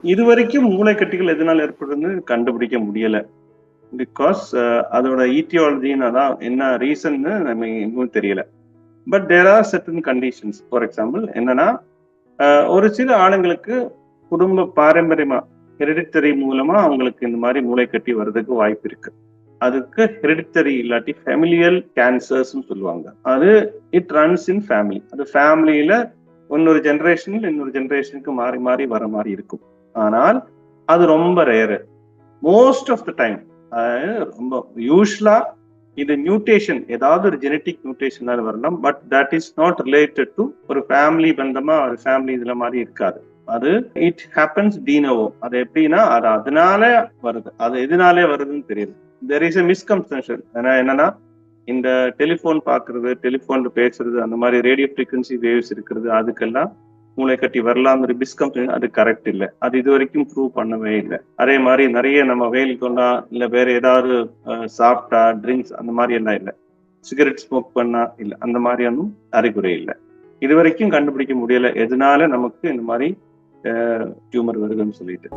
இதுவரைக்கும் மூளைக்கட்டிகள் எதனால ஏற்படுதுன்னு கண்டுபிடிக்க முடியல. பிகாஸ் அதோட ஈட்டியாலஜின்னு அதான் என்ன ரீசன்னு நம்ம இன்னும் தெரியல. But there are certain conditions. For example என்னன்னா, ஒரு சில ஆளுங்களுக்கு குடும்ப பாரம்பரியமா ஹெரிடிட்டரி மூலமா அவங்களுக்கு இந்த மாதிரி மூளைக்கட்டி வர்றதுக்கு வாய்ப்பு இருக்கு. அதுக்கு ஹெரிடிட்டரி இல்லாட்டி ஃபெமிலியல் கேன்சர்ஸ்னு சொல்லுவாங்க. அது இட் ரன்ஸ் இன் ஃபேமிலி. அது ஃபேமிலியில இன்னொரு ஜெனரேஷனுக்கு மாறி மாறி வர மாதிரி இருக்கும். ஆனால் அது ரொம்ப rare. Most of the time ரொம்ப யூஸ்வலா இது மியூட்டேஷன், ஏதாவது ஒரு ஜெனட்டிக் மியூட்டேஷனால வரலாம். But that is not related to ஒரு ஃபேமிலி பந்தமா ஒரு ஃபேமிலி இதுல மாதிரி இருக்காது. அது இட் ஹேப்பன்ஸ் டீனோவோ. அது எப்படின்னா அது அதனால வருது. அது எதனாலே வருதுன்னு தெரியுது. There is a misconception. என்னன்னா, இந்த டெலிஃபோன் பாக்குறது, டெலிஃபோன்ல பேசுறது, அந்த மாதிரி ரேடியோ ஃப்ரீக்வன்சி வேவ்ஸ் இருக்கிறது, அதுக்கெல்லாம் மூளைக்கட்டி வரலாம்ங்கிற மிஸ்கன்செப்ஷன். அது கரெக்ட் இல்லை. அது இது வரைக்கும் ப்ரூவ் பண்ணவே இல்லை. அதே மாதிரி நிறைய நம்ம வெயில் கொண்டா இல்ல வேற ஏதாவது சாப்பிட்டா ட்ரிங்க்ஸ் அந்த மாதிரி எல்லாம் இல்லை. சிகரெட் ஸ்மோக் பண்ணா இல்லை, அந்த மாதிரியானும் அறிகுறி இல்லை. இது வரைக்கும் கண்டுபிடிக்க முடியல எதனால நமக்கு இந்த மாதிரி டியூமர் வருதுன்னு சொல்லிட்டு.